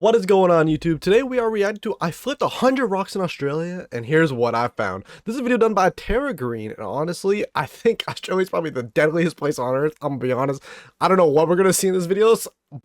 What is going on YouTube? Today we are reacting to I flipped 100 rocks in Australia and here's what I found. This is a video done by Tara Green and honestly I think Australia is probably the deadliest place on earth. I'm gonna be honest. I don't know what we're gonna see in this video,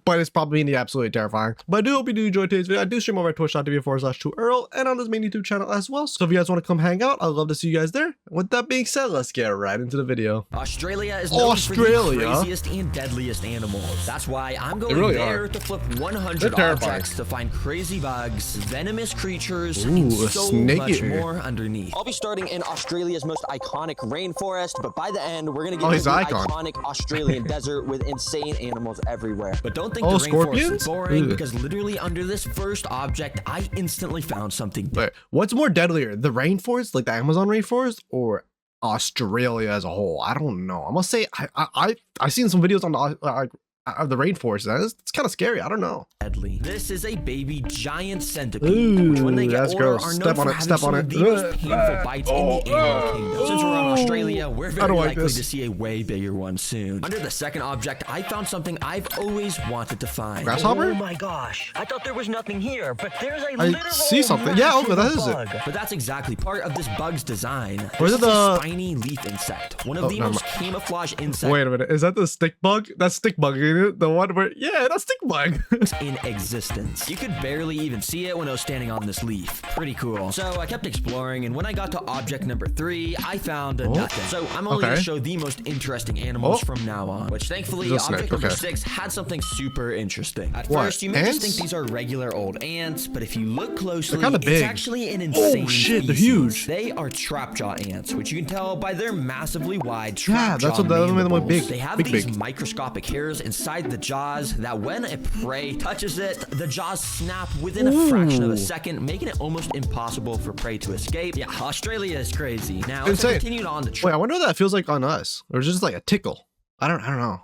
but it's probably gonna be absolutely terrifying. But I do hope you do enjoy today's video. I do stream over at twitch.tv/TrueEarl and on this main YouTube channel as well. So if you guys want to come hang out, I'd love to see you guys there. With that being said, let's get right into the video. Australia is known for the craziest and deadliest animals. That's why I'm going there to flip 100 objects to find crazy bugs, venomous creatures, and so much more underneath. I'll be starting in Australia's most iconic rainforest, but by the end, we're going to get to the iconic Australian desert with insane animals everywhere. But don't think the rainforest is boring, because literally under this first object, I instantly found something. Wait, what's more deadlier, the rainforest, like the Amazon rainforest, or Australia as a whole? I don't know. I must say, I've seen some videos on the rainforest. It's kind of scary. I don't know. Deadly. This is a baby giant centipede, which when they get older are known for having some of the most painful bites in the animal kingdom. Since we're on Australia, we're very likely to see a way bigger one soon. Under the second object, I found something I've always wanted to find. Grasshopper? Oh my gosh! I thought there was nothing here, but there's a I see something. Yeah, okay, that is it. But that's exactly part of this bug's design. Or is it the spiny leaf insect? One of the most camouflage insects. Wait a minute, is that the stick bug? That's stick bug, ain't it? The one where, yeah, that's stick bug. in existence. You could barely even see it when I was standing on this leaf. Pretty cool. So I kept exploring, and when I got to object number 3, I found nothing. So I'm only going to show the most interesting animals from now on, which thankfully object number 6 had something super interesting. At first, you may just think these are regular old ants, but if you look closely, it's actually an insane species. They're huge. They are trapjaw ants, which you can tell by their massively wide trapjaw that's what the big. They have these microscopic hairs inside the jaws that when a prey touches it, the jaws snap within a fraction of a second, making it almost impossible for prey to escape. Yeah, Australia is crazy. Now, as I continued on the Wait, I wonder what that feels like on us, or just like a tickle. I don't know.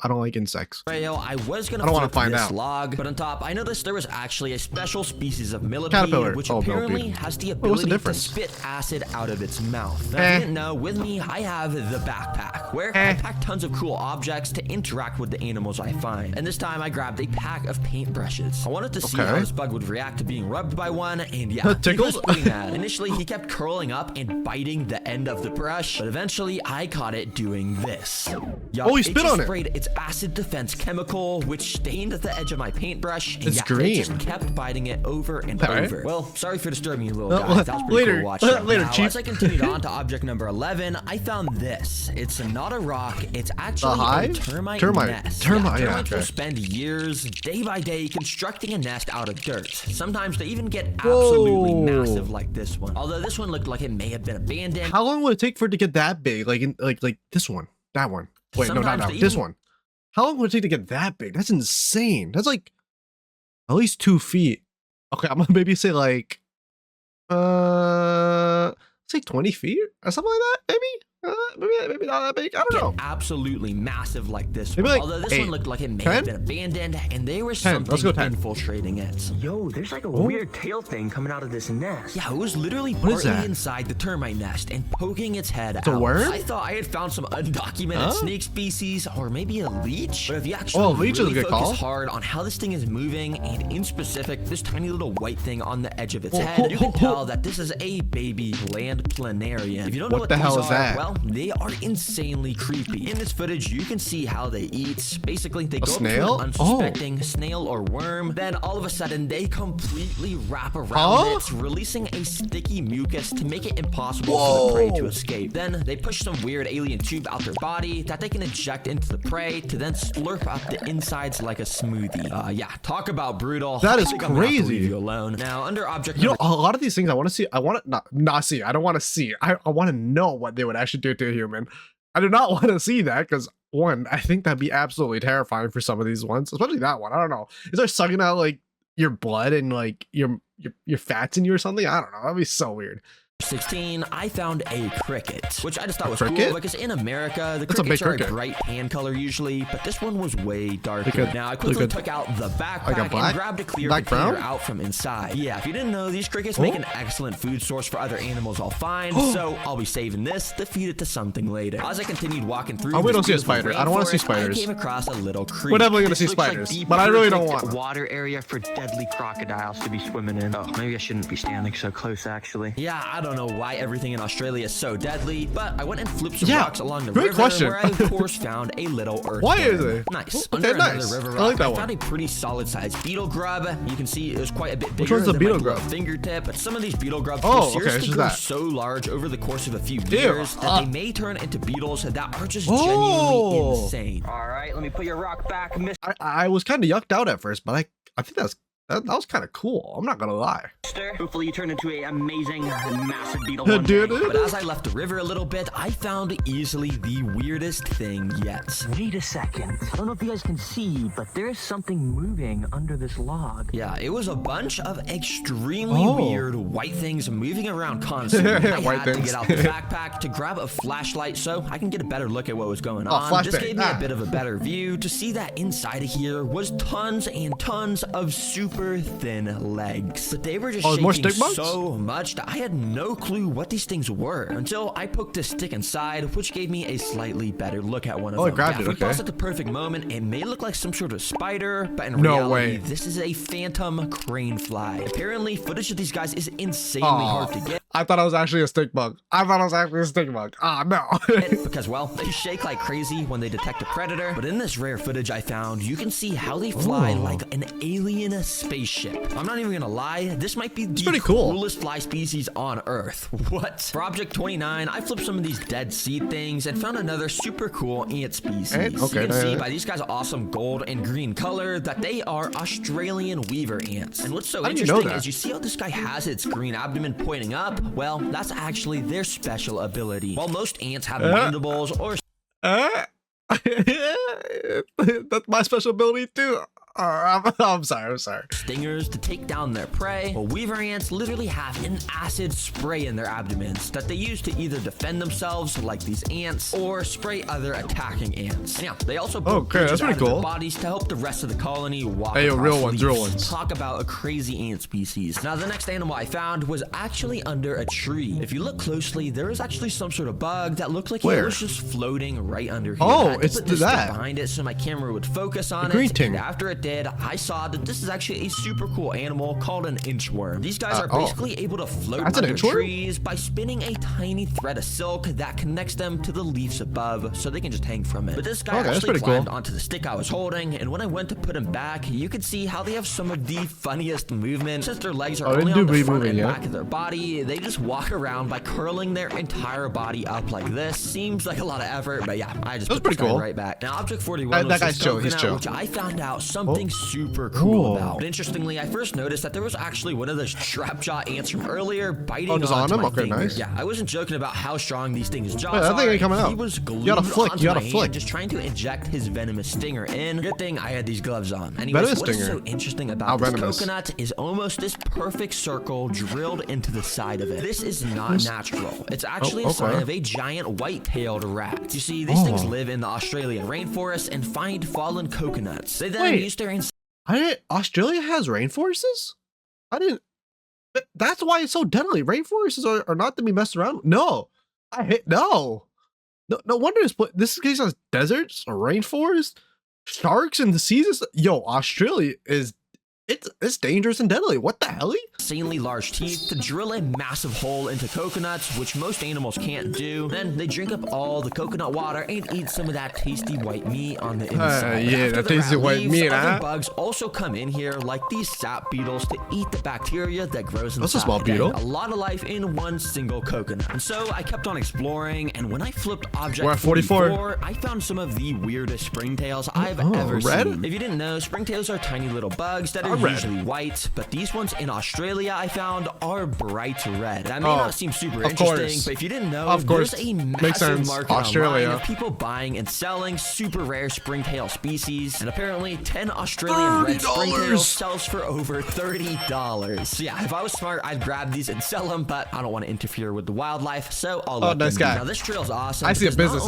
I don't like insects. I was gonna find this log, but on top, I noticed there was actually a special species of millipede, which apparently has the ability to spit acid out of its mouth. Now, if you didn't know, with me, I have the backpack, where I pack tons of cool objects to interact with the animals I find. And this time, I grabbed a pack of paintbrushes. I wanted to see how this bug would react to being rubbed by one, and yeah, he was doing that. Initially, he kept curling up and biting the end of the brush, but eventually, I caught it doing this. He spit on it. Sprayed its acid defense chemical, which stained the edge of my paintbrush. And it's green. It just kept biting it over and over. Well, sorry for disturbing you, little guy. That was pretty cool watching. As I continued on to object number 11, I found this. It's not a rock. It's actually a termite nest. Termites will spend years, day by day, constructing a nest out of dirt. Sometimes they even get absolutely massive, like this one. Although this one looked like it may have been abandoned. How long would it take for it to get that big? Like this one, that one. Wait, no, not this one. How long would it take to get that big? That's insane. That's like at least 2 feet. Okay, I'm gonna maybe say like say 20 feet or something like that, maybe. Maybe not that big. I don't know. Absolutely massive like this one. Although this one looked like it may have been abandoned, and there was something infiltrating it. Yo, there's like a weird tail thing coming out of this nest. Yeah, it was literally partly inside the termite nest and poking its head out. A worm? I thought I had found some undocumented snake species, or maybe a leech. But if you actually really focus hard on how this thing is moving, and in specific, this tiny little white thing on the edge of its head, you can tell that this is a baby land planarian. If you don't know what the hell is that? Well, they are insanely creepy. In this footage, you can see how they eat. Basically, they go up to an unsuspecting snail or worm, then all of a sudden, they completely wrap around it, releasing a sticky mucus to make it impossible for the prey to escape. Then, they push some weird alien tube out their body that they can inject into the prey to then slurp up the insides like a smoothie. Yeah, talk about brutal. That is crazy. Leave you alone. Now, under object a lot of these things I want to see. I want to not see. I don't want to see. I want to know what they would actually do to a human. I do not want to see that because one, I think that'd be absolutely terrifying for some of these ones, especially that one. I don't know. Is there sucking out like your blood and like your fats in you or something? I don't know. That'd be so weird. 16, I found a cricket, which I just thought was cool cricket? because in America, the That's a big crickets are a cricket. bright tan color usually, but this one was way darker. Now, I quickly took out the backpack and grabbed a clear container out from inside. Yeah, if you didn't know, these crickets make an excellent food source for other animals I'll find, so I'll be saving this to feed it to something later. As I continued walking through, we don't see a spider. I don't want to see spiders. I came across a little creek. We're definitely gonna see spiders, but I really don't want them. Water area for deadly crocodiles to be swimming in. Oh, maybe I shouldn't be standing so close, actually. Yeah, I don't know why everything in Australia is so deadly, but I went and flipped some rocks along the great river question. where I, of course, found a little earth Why worm. is it? Nice. Okay, Under nice. another river I like rock, that I one. found a pretty solid-sized beetle grub. You can see it was quite a bit Which bigger one's the than beetle my little grub? fingertip, but some of these beetle grubs Oh, will okay, seriously it's just grow that. so large over the course of a few years that they may turn into beetles that are just Oh. genuinely insane. All right, let me put your rock back, mister. I was kind of yucked out at first, but I think that was kind of cool. I'm not gonna lie. Hopefully you turn into a amazing, massive beetle Yeah, one day. dude. But as I left the river a little bit, I found easily the weirdest thing yet. Wait a second. I don't know if you guys can see, but there's something moving under this log. Yeah, it was a bunch of extremely weird white things moving around constantly. I White had to things. get out the backpack to grab a flashlight so I can get a better look at what was going on. This flashbang. gave me a bit of a better view to see that inside of here was tons and tons of super thin legs. But they were just more shaking stick bugs? so much that I had no clue what these things were until I poked a stick inside, which gave me a slightly better look at one of them. I grabbed it, If we okay. paused at the perfect moment, it may look like some sort of spider, but in No reality, way. this is a phantom crane fly. Apparently, footage of these guys is insanely hard to get. I thought I was actually a stick bug. Ah, no. Because, well, they shake like crazy when they detect a predator. But in this rare footage I found, you can see how they fly like an alien spaceship. I'm not even gonna lie, this might be the pretty cool. coolest fly species on Earth. What? For Object 29, I flipped some of these dead sea things and found another super cool ant species. Ant? Okay, you can see yeah. by these guys' awesome gold and green color that they are Australian weaver ants. And what's so How do you know interesting that? is you see how this guy has its green abdomen pointing up? Well, that's actually their special ability. While most ants have mandibles or That's my special ability too. I'm sorry. stingers to take down their prey, well, weaver ants literally have an acid spray in their abdomens that they use to either defend themselves like these ants or spray other attacking ants. And yeah, they also build Okay, that's bridges out pretty of their cool. bodies to help the rest of the colony walk Hey, yo, across real ones, real leaves. ones. Talk about a crazy ant species. Now, the next animal I found was actually under a tree. If you look closely, there was actually some sort of bug that looked like it Where? was just floating right under here. Oh, I had to it's put this that. stick behind it so my camera would focus on green it. thing. And after it did, I saw that this is actually a super cool animal called an inchworm. These guys are basically able to float That's an under inchworm? trees by spinning a tiny thread of silk that connects them to the leaves above so they can just hang from it. But this guy Okay, that's actually pretty cool. climbed onto the stick I was holding, and when I went to put him back, you could see how they have some of the funniest movement. Since their legs are Oh, they only do on the be front moving, and yeah. back of their body, they just walk around by curling their entire body up like this. Seems like a lot of effort, but yeah, I just That's put this pretty guy cool. right back. Now, Object 41 That was guy's this chill, he's coconut, chill. which I found out something super cool Ooh. about. But interestingly, I first noticed that there was actually one of those trapjaw ants from earlier biting Oh, just on onto him? my Okay, finger. nice. Yeah, I wasn't joking about how strong these things' jaws Wait, that thing are. ain't coming He out. was glued You gotta flick, onto you gotta my hand, flick. just trying to inject his venomous stinger in. Good thing I had these gloves on. Anyways, Venomous what is stinger? so interesting about How this venomous? coconut is almost this perfect circle drilled into the side of it. This is not natural. It's actually a sign okay. of a giant white-tailed rat. You see, these things live in the Australian rainforest and find fallen coconuts. They then Wait. use their Australia has rainforests? I didn't. That's why it's so deadly. Rainforests are not to be messed around with. No. No. No wonder this case has deserts, a rainforest, sharks in the seas. Yo, Australia is it's dangerous and deadly. What the hell? insanely large teeth to drill a massive hole into coconuts, which most animals can't do. Then they drink up all the coconut water and eat some of that tasty white meat on the inside. yeah, After that the tasty rat white leaves, meat, other huh? bugs also come in here, like these sap beetles, to eat the bacteria that grows inside. That's a small beetle. Again, a lot of life in one single coconut. And so I kept on exploring, and when I flipped object We're at 44. 44, I found some of the weirdest springtails I've Oh, ever red? seen. If you didn't know, springtails are tiny little bugs that are red. usually white, but these ones in Australia I found are bright red. That may not seem super interesting, but if you didn't know, there's a massive market online of people buying and selling super rare springtail species, and apparently 10 Australian red springtails sells for over $30. So yeah, if I was smart, I'd grab these and sell them, but I don't want to interfere with the wildlife, so I'll let them be. Now this trail's awesome. I see a business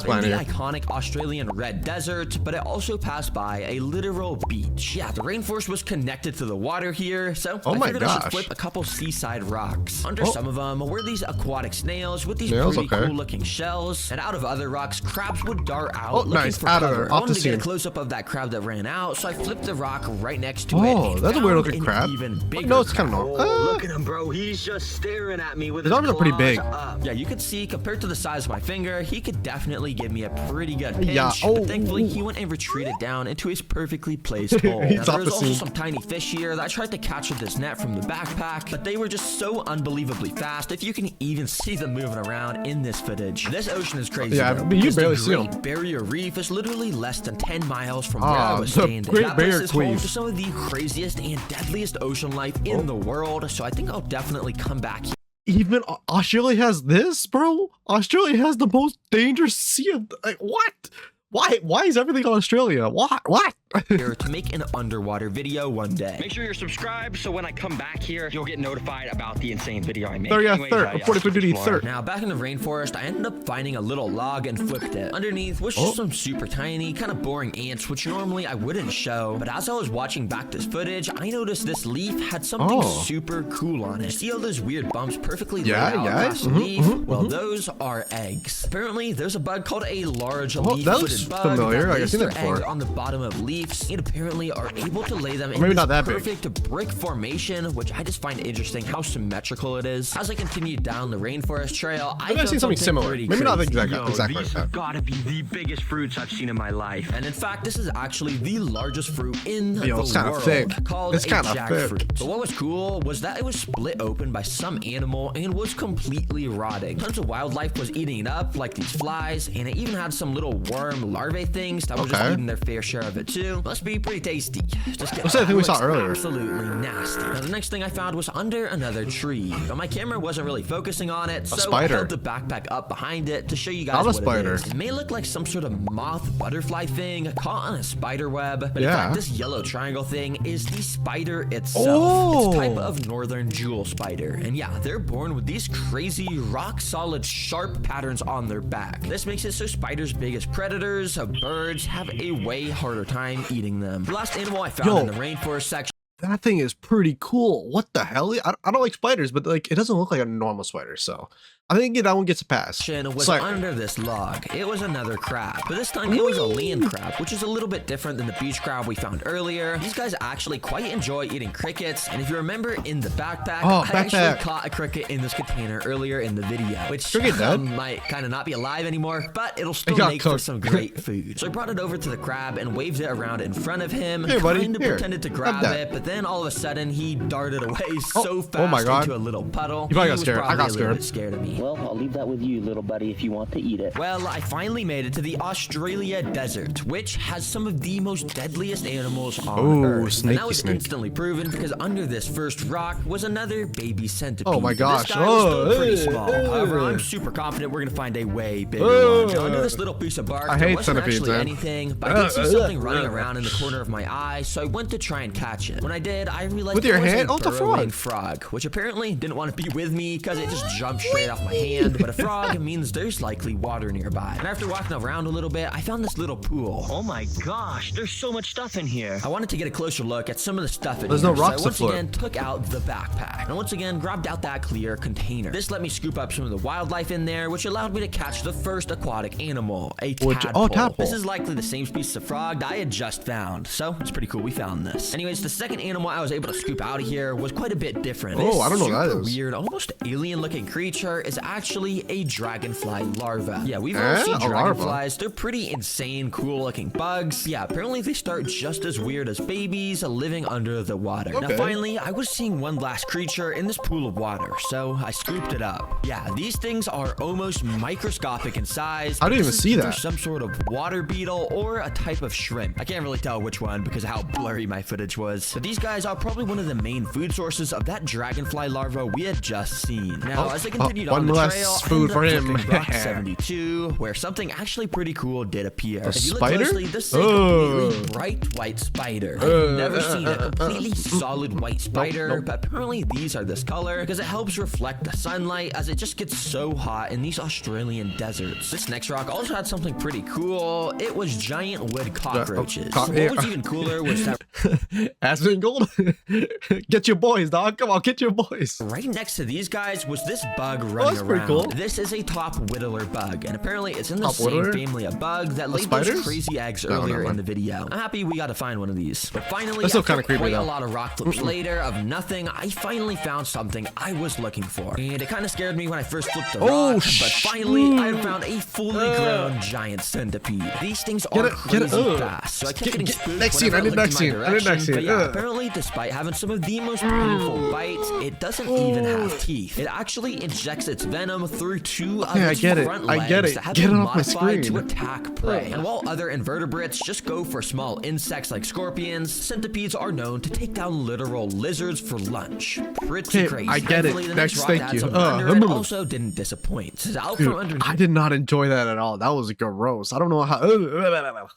plan here. The iconic Australian red desert, but it also passed by a literal beach. Yeah, the rainforest was connected to the water here, so I figured I should flip a couple seaside rocks. Under some of them were these aquatic snails with these pretty cool looking shells, and out of other rocks, crabs would dart out looking for cover. I wanted to get a close up of that crab that ran out, so I flipped the rock right next to it. Oh, that's a weird looking crab. No, it's kind of normal. Look at him, bro. He's just staring at me with his arms are pretty big. Yeah, you could see compared to the size of my finger, he could definitely give me a pretty good pinch. But thankfully, he went and retreated down into his perfectly placed hole. There was also some tiny fish here that I tried to catch with this net from the backpack, but they were just so unbelievably fast. If you can even see them moving around in this footage. This ocean is crazy. Yeah, but you barely see them. The Barrier Reef is literally less than 10 miles from where I was standing. Great Barrier Reef home to some of the craziest and deadliest ocean life in the world, so I think I'll definitely come back here. Even Australia has this, bro? Australia has the most dangerous sea of, like, what? Why is everything on Australia? What? Here to make an underwater video one day. Make sure you're subscribed so when I come back here, you'll get notified about the insane video I make. Third. Now, back in the rainforest, I ended up finding a little log and flipped it. Underneath was just some super tiny, kind of boring ants, which normally I wouldn't show. But as I was watching back this footage, I noticed this leaf had something super cool on it. See all those weird bumps perfectly laid out across the leaf? Well, those are eggs. Apparently, there's a bug called a large leaf-footed bug familiar. that I've seen that before. eggs on the bottom of leaves and apparently are able to lay them in maybe this not that perfect brick formation, which I just find interesting how symmetrical it is. As I continued down the rainforest trail, I've seen something similar. Maybe not exactly these have gotta be the biggest fruits I've seen in my life. And in fact, this is actually the largest fruit in the world, called it's kind of jackfruit. But what was cool was that it was split open by some animal and was completely rotting. Tons of wildlife was eating it up, like these flies, and it even had some little worm larvae things that were just eating their fair share of it too. Must be pretty tasty. Just What's that thing we saw earlier? Absolutely nasty. Now the next thing I found was under another tree, but my camera wasn't really focusing on it, so I held the backpack up behind it to show you guys what it is. It may look like some sort of moth butterfly thing caught on a spider web, but in fact this yellow triangle thing is the spider itself. It's a type of northern jewel spider, and yeah, they're born with these crazy rock solid sharp patterns on their back. This makes it so spiders' biggest predators, birds, have a way harder time eating them. The last animal I found in the rainforest section. That thing is pretty cool. What the hell? I don't like spiders, but like it doesn't look like a normal spider, so I think that one gets a pass. Was under this log. It was another crab, but this time it was a land crab, which is a little bit different than the beach crab we found earlier. These guys actually quite enjoy eating crickets, and if you remember in the backpack, I actually caught a cricket in this container earlier in the video, which might kind of not be alive anymore, but it'll still make for some great food. So I brought it over to the crab and waved it around in front of him, kind of pretended to grab it, but then all of a sudden he darted away so fast into a little puddle. You probably got scared. I got scared of me. Well, I'll leave that with you, little buddy, if you want to eat it. Well, I finally made it to the Australia desert, which has some of the most deadliest animals on Earth. And that was instantly proven because under this first rock was another baby centipede. Oh my gosh. This guy was still pretty small. However, I'm super confident we're gonna find a way bigger one. Under this little piece of bark, there wasn't actually anything, but I did see something running around in the corner of my eye, so I went to try and catch it. When I did, I realized it was a burrowing frog, which apparently didn't want to be with me because it just jumped straight off my hand. But a frog means there's likely water nearby. And after walking around a little bit, I found this little pool. Oh my gosh, there's so much stuff in here. I wanted to get a closer look at some of the stuff in here. There's no rocks so I once again took out the backpack. And once again grabbed out that clear container. This let me scoop up some of the wildlife in there, which allowed me to catch the first aquatic animal, a tadpole. Tadpole. This is likely the same species of frog that I had just found. So it's pretty cool we found this. Anyways, the second animal I was able to scoop out of here was quite a bit different. I don't know what that is. Weird, almost alien looking creature is is actually a dragonfly larva. Yeah, we've all seen dragonflies. They're pretty insane, cool looking bugs. Yeah, apparently they start just as weird as babies living under the water. Now finally, I was seeing one last creature in this pool of water, so I scooped it up. Yeah, these things are almost microscopic in size. I didn't even see that. Some sort of water beetle or a type of shrimp. I can't really tell which one because of how blurry my footage was. But these guys are probably one of the main food sources of that dragonfly larva we had just seen. Now, as I continued on the trail, food for him. Rock 72, where something actually pretty cool did appear. A if you spider? Look closely, this is a completely bright white spider. I've never seen a completely solid white spider, but apparently these are this color because it helps reflect the sunlight as it just gets so hot in these Australian deserts. This next rock also had something pretty cool. It was giant wood cockroaches. What was even cooler was that Aspen Gold, get your boys, dog. Come on, get your boys. Right next to these guys was this bug running around. Cool. This is a top whittler bug, and apparently it's in the same family of bug that laid those crazy eggs earlier in the video. I'm happy we got to find one of these. But finally, after quite a lot of rock flips later of nothing, I finally found something I was looking for. And it kind of scared me when I first flipped the rock, but finally I found a fully grown giant centipede. These things are crazy fast, so I kept getting spooked whenever I looked in my direction. But yeah, apparently despite having some of the most painful bites, it doesn't even have teeth. It actually injects its venom through two of its front legs that have been modified to attack prey. And while other invertebrates just go for small insects like scorpions, centipedes are known to take down literal lizards for lunch. Pretty crazy. I get it. Next, thank you. Also didn't disappoint. Dude, I did not enjoy that at all. That was gross. I don't know how.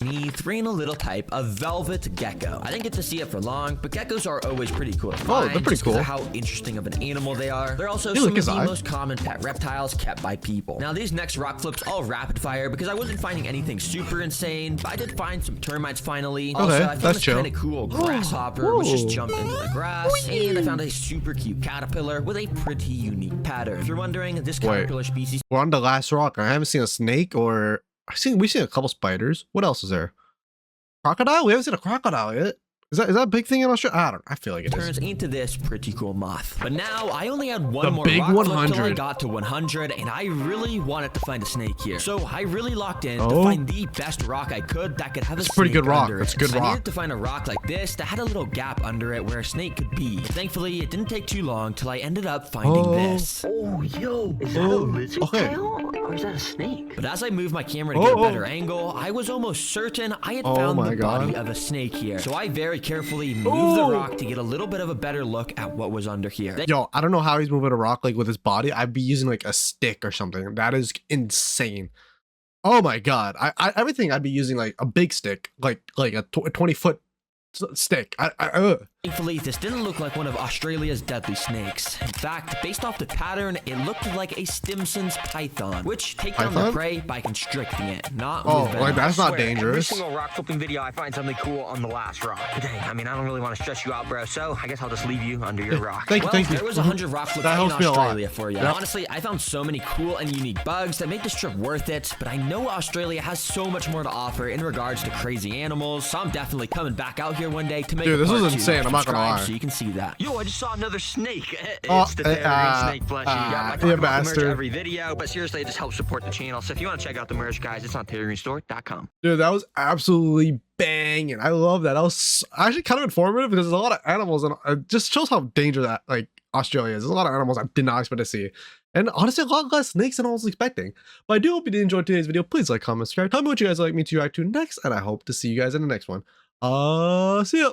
Me throwing a little type of velvet gecko. I didn't get to see it for long, but geckos are always pretty cool to find. They're pretty cool. How interesting of an animal they are. They're also some of the most common pet reptiles kept by people. Now these next rock flips all rapid fire because I wasn't finding anything super insane, but I did find some termites finally. Also, I found this kind of cool grasshopper which just jumped into the grass, and I found a super cute caterpillar with a pretty unique pattern. If you're wondering, this caterpillar species. We're on the last rock. I haven't seen a snake or we've seen a couple spiders. What else is there? Crocodile? We haven't seen a crocodile yet. Is that a big thing in Australia? I feel like it turns into this pretty cool moth. But now I only had one more big rock 100 until I got to 100, and I really wanted to find a snake here. So I really locked in to find the best rock I could that could have a snake pretty good rock. under it. It's a good rock. I needed to find a rock like this that had a little gap under it where a snake could be. Thankfully, it didn't take too long till I ended up finding this. Oh, yo, is that a lizard tail? Or is that a snake? But as I moved my camera to get a better angle, I was almost certain I had found the body of a snake here. So I very carefully moved the rock to get a little bit of a better look at what was under here. Yo, I don't know how he's moving a rock like with his body. I'd be using like a stick or something. That is insane. Oh my god. Everything I'd be using like a big stick, like a 20-foot stick. Thankfully, this didn't look like one of Australia's deadly snakes. In fact, based off the pattern, it looked like a Stimson's python, which take down the prey by constricting it, not with venom. Like that's not dangerous. Every single rock flipping video, I find something cool on the last rock. Dang, I mean, I don't really want to stress you out, bro, so I guess I'll just leave you under your rock. Thank you. There was 100 rock flips in Australia for you. Honestly, I found so many cool and unique bugs that make this trip worth it, but I know Australia has so much more to offer in regards to crazy animals, so I'm definitely coming back out here one day to make Dude, this was insane. I'm not gonna lie. So you can see that. Yo, I just saw another snake. It's the snake plushie. I talk about the merch every video, but seriously, it just helps support the channel. So if you want to check out the merch, guys, it's on TrueEarl.com. Dude, that was absolutely banging. I love that. That was actually kind of informative because there's a lot of animals, and it just shows how dangerous that like Australia is. There's a lot of animals I did not expect to see. And honestly, a lot less snakes than I was expecting. But I do hope you did enjoy today's video. Please like, comment, subscribe. Tell me what you guys would like me to react to next, and I hope to see you guys in the next one. See ya.